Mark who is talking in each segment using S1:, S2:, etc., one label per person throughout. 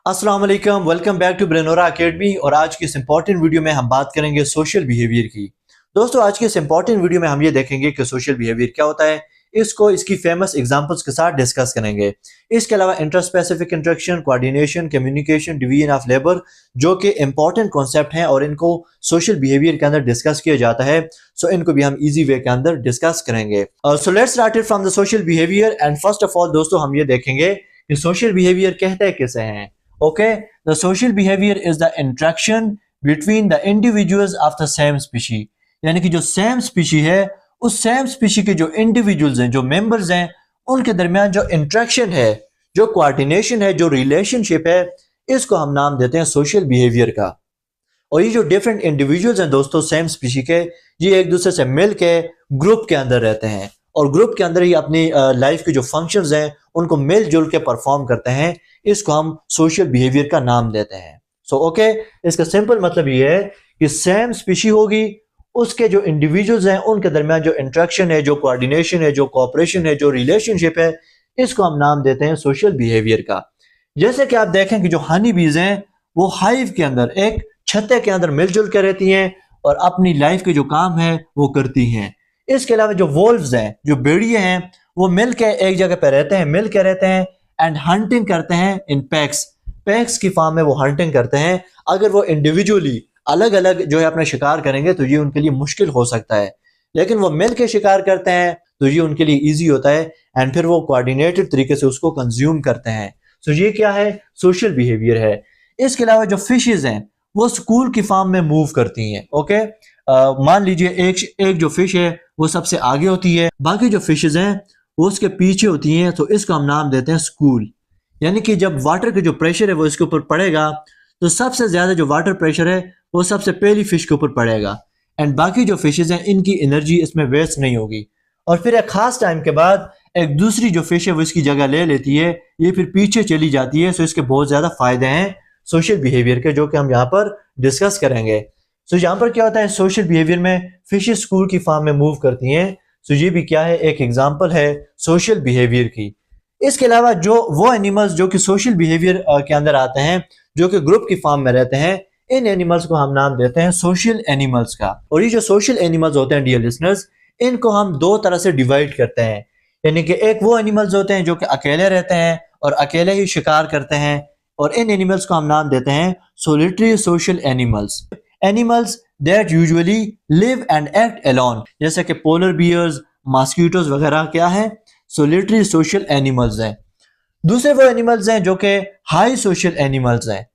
S1: अस्सलाम वालेकुम, welcome back to ब्रेनोरा academy. और आज की इस इंपॉर्टेंट वीडियो में हम बात करेंगे सोशल बिहेवियर की। दोस्तों, आज की इस इंपॉर्टेंट वीडियो में हम ये देखेंगे कि सोशल बिहेवियर क्या होता है, इसको इसकी फेमस एग्जांपल्स के साथ डिस्कस करेंगे। इसके अलावा interspecific interaction, coordination, communication, division of labour, जो कि इंपॉर्टेंट कॉन्सेप्ट हैं और इनको सोशल बिहेवियर के अंदर डिस्कस किया जाता है। सो इनको भी हम इजी वे के अंदर डिस्कस करेंगे। So let's start it from the social behaviour. And first of all दोस्तों, हम ये देखेंगे कि सोशल बिहेवियर कहते किसे हैं। Okay, the social behavior is the interaction between the individuals of the same species। यानी कि जो सेम स्पीशी है, उस सेम स्पीशी के जो इंडिविजुअल्स हैं, जो मेंबर्स हैं, उनके दरमियान जो इंट्रैक्शन है, जो कोऑर्डिनेशन है, जो रिलेशनशिप है, इसको हम नाम देते हैं सोशल बिहेवियर का। और ये जो डिफरेंट इंडिविजुअल्स हैं दोस्तों सेम स्पीशी के, ये एक दूसरे से मिल के ग्रुप के अंदर रहते हैं और ग्रुप के अंदर ही अपनी लाइफ के जो फंक्शंस हैं उनको मिलजुल के परफॉर्म करते हैं। इसको हम सोशल बिहेवियर का नाम देते हैं। सो ओके, इसका सिंपल मतलब ये है कि सेम स्पीशी होगी, उसके जो इंडिविजुअल्स हैं उनके दरमियान जो इंटरेक्शन है, जो कोऑर्डिनेशन है, जो कोऑपरेशन है, जो रिलेशनशिप है, इसको हम नाम देते हैं सोशल बिहेवियर का। जैसे कि आप देखें कि जो हनी बीज हैं वो हाइव के अंदर एक छत्ते के अंदर मिलजुल कर रहती हैं और अपनी लाइफ के जो काम है वो करती हैं। इसके अलावा जो वोल्व्स हैं, जो भेड़िए हैं, वो मिल के एक जगह पर रहते हैं, मिल के रहते हैं एंड हंटिंग करते हैं इन पैक्स की फॉर्म में वो हंटिंग करते हैं। अगर वो इंडिविजुअली अलग अलग जो है अपना शिकार करेंगे तो ये उनके लिए मुश्किल हो सकता है, लेकिन वो मिल के शिकार करते हैं तो ये उनके लिए ईजी होता है एंड फिर वो कोऑर्डिनेटेड तरीके से उसको कंज्यूम करते हैं। सो ये क्या है, सोशल बिहेवियर है। इसके अलावा जो फिशेज हैं वो स्कूल की फॉर्म में मूव करती हैं। ओके, मान लीजिए एक जो फिश है वो सबसे आगे होती है, बाकी जो फिशेज हैं वो उसके पीछे होती हैं, तो इसको हम नाम देते हैं स्कूल। यानी कि जब वाटर का जो प्रेशर है वो इसके ऊपर पड़ेगा तो सबसे ज्यादा जो वाटर प्रेशर है वो सबसे पहली फिश के ऊपर पड़ेगा एंड बाकी जो फिशेज हैं इनकी एनर्जी इसमें वेस्ट नहीं होगी। और फिर एक खास टाइम के बाद एक दूसरी जो फिश है वो इसकी जगह ले लेती है, ये फिर पीछे चली जाती है। सो इसके बहुत ज्यादा फायदे हैं सोशल बिहेवियर के, जो कि हम यहाँ पर डिस्कस करेंगे। सो यहाँ पर क्या होता है, सोशल बिहेवियर में फिशेज स्कूल की फॉर्म में मूव करती हैं। सो ये भी क्या है, एक एग्जांपल है सोशल बिहेवियर की। इसके अलावा जो वो एनिमल्स जो कि सोशल बिहेवियर के अंदर आते हैं, जो कि ग्रुप की फॉर्म में रहते हैं, इन एनिमल्स को हम नाम देते हैं सोशल एनिमल्स का। और ये जो सोशल एनिमल्स होते हैं डियर लिसनर्स, इनको हम दो तरह से डिवाइड करते हैं। यानी कि एक वो एनिमल्स होते हैं जो कि अकेले रहते हैं और अकेले ही शिकार करते हैं, और इन एनिमल्स को हम नाम देते हैं solitary social animals. Animals that usually live and act alone, जैसे कि पोलर बियर्स, मॉस्किटोज वगैरह क्या है, सोलिटरी सोशल एनिमल्स हैं। दूसरे वो एनिमल्स हैं जो कि हाई सोशल एनिमल्स हैं,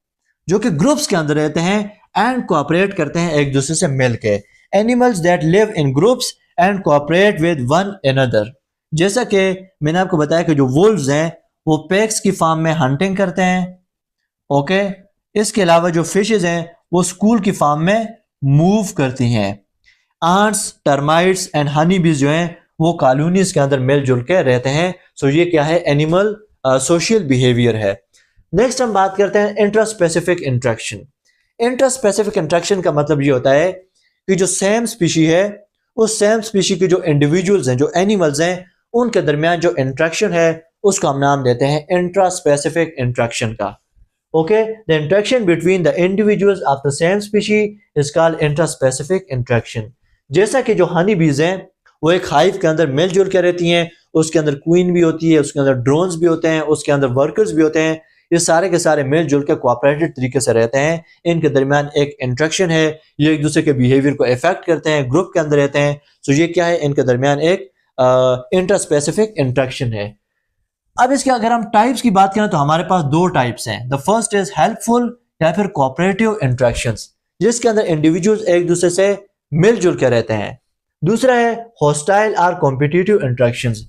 S1: जो कि ग्रुप्स के अंदर रहते हैं एंड कोऑपरेट करते हैं एक दूसरे से मिलके। Animals that live in groups and cooperate with one another. जैसा कि मैंने आपको बताया कि जो वुल्व्स हैं वो पैक्स की फॉर्म में हंटिंग करते हैं। ओके, इसके अलावा जो फिशेज हैं वो स्कूल की फॉर्म में मूव करती हैं। आंट्स, टर्माइट्स एंड हनी बीज जो हैं वो कॉलोनीज के अंदर मिलजुल के रहते हैं। सो ये क्या है, एनिमल सोशल बिहेवियर है। नेक्स्ट हम बात करते हैं इंट्रास्पेसिफिक इंट्रैक्शन। इंट्रास्पेसिफिक इंट्रैक्शन का मतलब ये होता है कि जो सेम स्पीशी है, उस सेम स्पीशी के जो इंडिविजुअल्स हैं, जो एनिमल्स हैं, उनके दरमियान जो इंट्रैक्शन है उसको हम नाम देते हैं इंट्रास्पेसिफिक इंट्रैक्शन का। Okay, the interaction between the individuals of the same species is called intraspecific interaction। जैसा कि जो हनी बीज हैं वो एक हाइव के अंदर मिलजुल के रहती हैं, उसके अंदर क्वीन भी होती है, उसके अंदर ड्रोन्स भी होते हैं, उसके अंदर वर्कर्स भी होते हैं। ये सारे के सारे मिलजुल के कोऑपरेटिव तरीके से रहते हैं। इनके दरमियान एक इंट्रैक्शन है, ये एक दूसरे के बिहेवियर को इफेक्ट करते हैं, ग्रुप के अंदर रहते हैं। सो ये क्या है, इनके दरमियान एक इंट्रास्पेसिफिक इंट्रैक्शन है। अब इसके अगर हम टाइप्स की बात करें तो हमारे पास दो टाइप्स हैं। द फर्स्ट इज हेल्पफुल या फिर कोऑपरेटिव इंटरेक्शंस, जिसके अंदर इंडिविजुअल्स एक दूसरे से मिलजुल के रहते हैं। दूसरा है हॉस्टाइल और कॉम्पिटिटिव इंटरेक्शंस।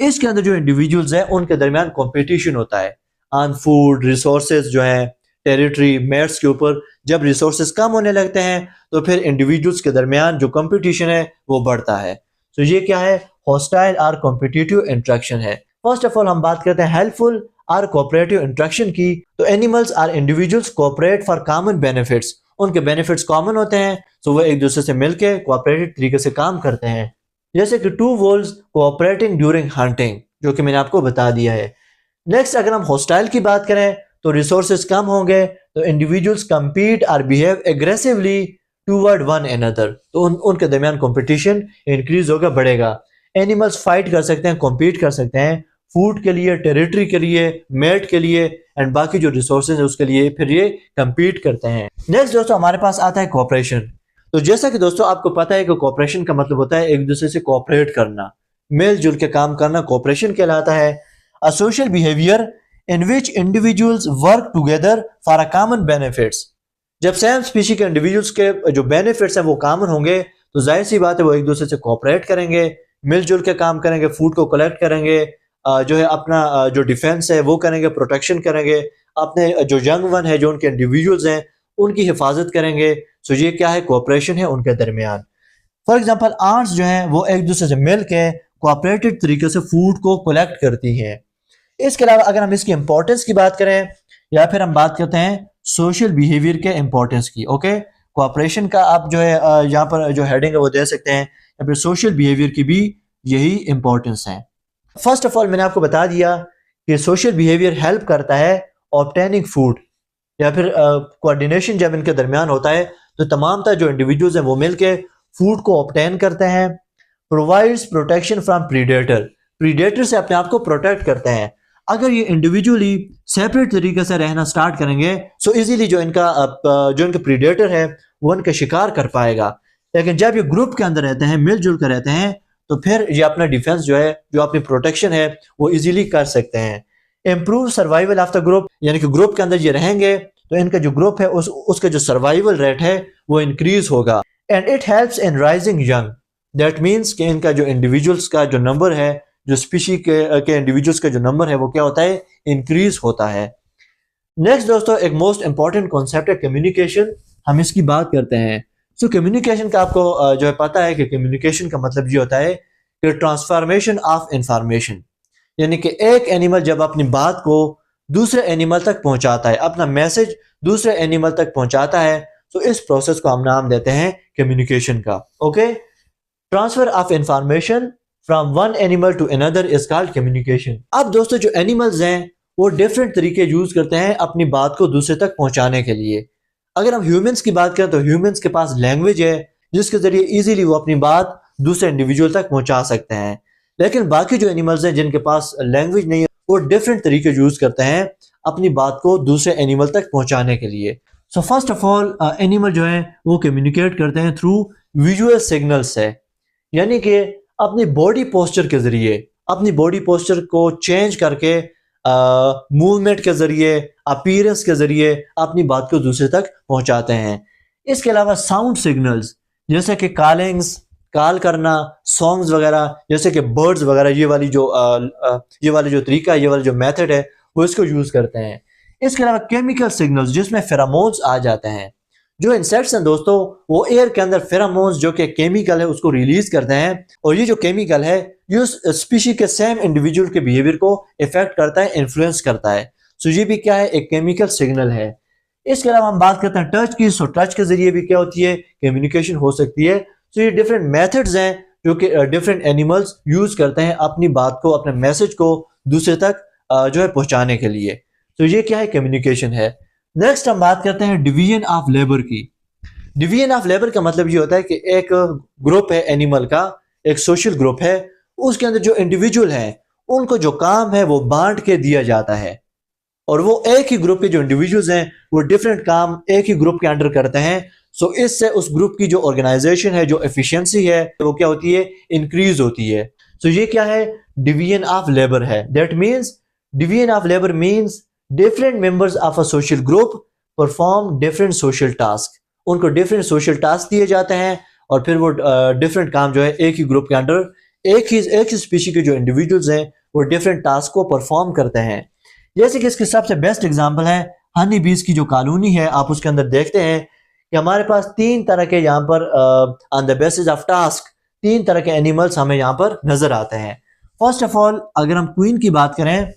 S1: इसके अंदर जो इंडिविजुअल्स हैं उनके दरमियान कॉम्पिटिशन होता है ऑन फूड, रिसोर्सेज जो है, टेरिटरी, मेट्स के ऊपर। जब रिसोर्सेज कम होने लगते हैं तो फिर इंडिविजुअल्स के दरमियान जो कंपटीशन है वो बढ़ता है। तो ये क्या है, हॉस्टाइल और कॉम्पिटिटिव इंटरेक्शन है। फर्स्ट ऑफ ऑल हम बात करते हैं हेल्पफुल और कोऑपरेटिव इंटरेक्शन की। तो एनिमल्स और individuals cooperate for common benefits, उनके बेनिफिट्स कॉमन होते हैं, तो वो एक दूसरे से मिलकर कोऑपरेटिव तरीके से काम करते हैं। जैसे कि two wolves cooperating during hunting, जो कि मैंने आपको बता दिया है। नेक्स्ट अगर हम हॉस्टाइल की बात करें तो रिसोर्सेज कम होंगे, तो इंडिविजुअल्स compete और behave aggressively toward one another, तो उनके दरमियान कंपटीशन इंक्रीज होगा, बढ़ेगा। एनिमल्स फाइट कर सकते हैं, कॉम्पीट कर सकते हैं फूड के लिए, टेरिटरी के लिए, मेट के लिए एंड बाकी जो रिसोर्सेज है उसके लिए, फिर ये कम्पीट करते हैं। नेक्स्ट दोस्तों हमारे पास आता है कोऑपरेशन। तो जैसा कि दोस्तों आपको पता है कि कोऑपरेशन का मतलब होता है एक दूसरे से कोऑपरेट करना, मिलजुल के काम करना, कोऑपरेशन कहलाता है। A social behaviour in which individuals work together for a common benefits. जब सेम स्पीशी के इंडिविजुअल्स के जो बेनिफिट्स हैं वो कॉमन होंगे, तो जाहिर सी बात है वो एक दूसरे से कोऑपरेट करेंगे, मिलजुल के काम करेंगे, फूड को कलेक्ट करेंगे, जो है अपना जो डिफेंस है वो करेंगे, प्रोटेक्शन करेंगे, अपने जो यंग वन है, जो उनके इंडिविजुअल्स हैं उनकी हिफाजत करेंगे। सो ये क्या है, कोऑपरेशन है उनके दरमियान। फॉर एग्जांपल आंट्स जो हैं वो एक दूसरे से मिल के कोऑपरेटिव तरीके से फूड को कलेक्ट करती हैं। इसके अलावा अगर हम इसकी इंपॉर्टेंस की बात करें या फिर हम बात करते हैं सोशल बिहेवियर के इंपॉर्टेंस की, ओके, कोऑपरेशन का आप जो है यहाँ पर जो हेडिंग है वो दे सकते हैं, या फिर सोशल बिहेवियर की भी यही इंपॉर्टेंस है। फर्स्ट ऑफ ऑल मैंने आपको बता दिया कि सोशल बिहेवियर हेल्प करता है ऑब्टेनिंग फूड, या फिर कोऑर्डिनेशन जब इनके दरमियान होता है तो तमाम जो इंडिविजुअल्स हैं वो मिलके फूड को ऑब्टेन करते हैं। Provides protection from predator, predator से अपने आप को प्रोटेक्ट करते हैं। अगर ये इंडिविजुअली सेपरेट तरीके से रहना स्टार्ट करेंगे सो इजीली जो इनका प्रीडेटर है वो इनका शिकार कर पाएगा। लेकिन जब ये ग्रुप के अंदर रहते हैं, मिलजुल कर रहते हैं, तो फिर ये अपना डिफेंस जो है, जो अपनी प्रोटेक्शन है वो इजीली कर सकते हैं। Improve survival of the group, यानी कि ग्रुप के अंदर ये रहेंगे तो इनका जो ग्रुप है उसका जो सर्वाइवल रेट है वो इंक्रीज होगा। And it helps in rising young, that means कि इनका जो इंडिविजुअल्स का जो नंबर है, जो स्पीशी के इंडिविजुअल्स का जो नंबर है वो क्या होता है, इंक्रीज होता है। नेक्स्ट दोस्तों एक मोस्ट इंपॉर्टेंट कॉन्सेप्ट है कम्युनिकेशन, हम इसकी बात करते हैं। सो कम्युनिकेशन का आपको जो है पता है कि कम्युनिकेशन का मतलब ये होता है कि ट्रांसफॉर्मेशन ऑफ इंफॉर्मेशन, यानी कि एक एनिमल जब अपनी बात को दूसरे एनिमल तक पहुंचाता है, अपना मैसेज दूसरे एनिमल तक पहुंचाता है, तो इस प्रोसेस को हम नाम देते हैं कम्युनिकेशन का। Okay, transfer of information from one animal to another is called communication. अब दोस्तों जो एनिमल्स हैं वो डिफरेंट तरीके यूज करते हैं अपनी बात को दूसरे तक पहुंचाने के लिए। अगर हम ह्यूमंस की बात करें तो ह्यूमंस के पास लैंग्वेज है जिसके जरिए इजीली वो अपनी बात दूसरे इंडिविजुअल तक पहुंचा सकते हैं। लेकिन बाकी जो एनिमल्स हैं जिनके पास लैंग्वेज नहीं है वो डिफरेंट तरीके यूज करते हैं अपनी बात को दूसरे एनिमल तक पहुंचाने के लिए। So first of all animal जो है वो कम्युनिकेट करते हैं थ्रू विजुअल सिग्नल्स है, यानी कि अपनी बॉडी पोस्चर के जरिए, अपनी बॉडी पोस्चर को चेंज करके मूवमेंट के जरिए, अपीयरेंस के जरिए अपनी बात को दूसरे तक पहुंचाते हैं। इसके अलावा साउंड सिग्नल्स जैसे कि कॉलिंग्स, कॉल करना, सॉन्ग्स वगैरह, जैसे कि बर्ड्स वगैरह, ये वाली जो तरीका, ये वाला जो मेथड है वो इसको यूज करते हैं। इसके अलावा केमिकल सिग्नल्स जिसमें फेरामोन्स आ जाते हैं। जो इंसेक्ट्स हैं दोस्तों वो एयर के अंदर फेरामोन्स जो कि केमिकल है उसको रिलीज करते हैं, और ये जो केमिकल है ये उस स्पीशी के सेम इंडिविजुअल के बिहेवियर को इफेक्ट करता है, इन्फ्लुएंस करता है। सो ये भी क्या है, एक केमिकल सिग्नल है। इसके अलावा हम बात करते हैं टच की, सो टच के जरिए भी क्या होती है, कम्युनिकेशन हो सकती है। सो ये डिफरेंट मेथड्स हैं जो कि डिफरेंट एनिमल्स यूज करते हैं अपनी बात को, अपने मैसेज को दूसरे तक जो है पहुंचाने के लिए। तो ये क्या है, कम्युनिकेशन है। नेक्स्ट हम बात करते हैं डिवीजन ऑफ लेबर की। डिवीजन ऑफ लेबर का मतलब ये होता है कि एक ग्रुप है एनिमल का, एक सोशल ग्रुप है, उसके अंदर जो इंडिविजुअल है उनको जो काम है वो बांट के दिया जाता है, और वो एक ही ग्रुप के जो इंडिविजुअल्स हैं वो डिफरेंट काम एक ही ग्रुप के अंडर करते हैं। सो इससे उस ग्रुप की जो ऑर्गेनाइजेशन है, जो एफिशिएंसी है वो क्या होती है, इंक्रीज होती है। सो ये क्या है, डिवीजन ऑफ लेबर है। That means division of labour means different members of a social group perform different social task. उनको डिफरेंट सोशल टास्क दिए जाते हैं और फिर वो डिफरेंट काम जो है एक ही ग्रुप के अंडर एक ही स्पीशी के जो इंडिविजुअल्स हैं वो डिफरेंट टास्क को परफॉर्म करते हैं। जैसे कि इसकी सबसे बेस्ट एग्जांपल है हनी बीज की जो कॉलोनी है। आप उसके अंदर देखते हैं कि हमारे पास 3 तरह के यहाँ पर on the basis of task 3 तरह के एनिमल्स हमें यहाँ पर नजर आते हैं। फर्स्ट ऑफ ऑल अगर हम क्वीन की बात करें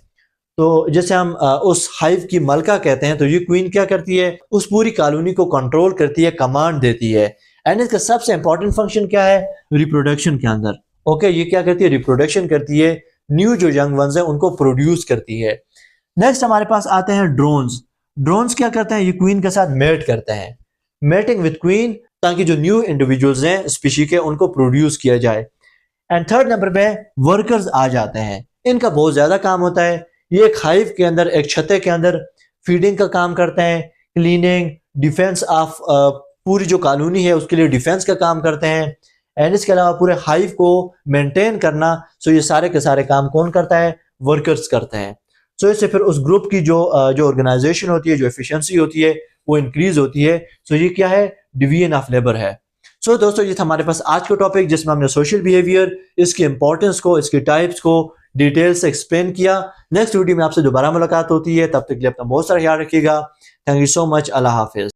S1: तो जैसे हम उस हाइव की मलका कहते हैं, तो ये क्वीन क्या करती है, उस पूरी कॉलोनी को कंट्रोल करती है, कमांड देती है। एंड इसका सबसे इंपॉर्टेंट फंक्शन क्या है, रिप्रोडक्शन के अंदर। ओके, ये क्या करती है, रिप्रोडक्शन करती है, न्यू जो यंग वंस है उनको प्रोड्यूस करती है। नेक्स्ट हमारे पास आते हैं ड्रोन्स। ड्रोन्स क्या करते हैं, ये क्वीन के साथ मेट करते हैं, मेटिंग विद क्वीन, ताकि जो न्यू इंडिविजुअल्स हैं स्पीशी के उनको प्रोड्यूस किया जाए। एंड थर्ड नंबर पे वर्कर्स आ जाते हैं, इनका बहुत ज्यादा काम होता है। ये एक हाइव के अंदर, एक छत्ते के अंदर फीडिंग का काम करते हैं, क्लीनिंग, डिफेंस ऑफ पूरी जो कॉलोनी है उसके लिए डिफेंस का काम करते हैं, एंड इसके अलावा पूरे हाइव को मेंटेन करना। सो ये सारे के सारे काम कौन करता है, वर्कर्स करते हैं। सो इससे फिर उस ग्रुप की जो ऑर्गेनाइजेशन होती है, जो एफिशिएंसी होती है वो इंक्रीज होती है। सो ये क्या है, डिवीजन ऑफ लेबर है। सो दोस्तों ये था हमारे पास आज का टॉपिक, जिसमें हमने सोशल बिहेवियर, इसकी इंपॉर्टेंस को, इसके टाइप्स को डिटेल से एक्सप्लेन किया। नेक्स्ट वीडियो में आपसे दोबारा मुलाकात होती है, तब तक के लिए अपना बहुत सारा ख्याल रखिएगा। Thank you so much. Allah Hafiz.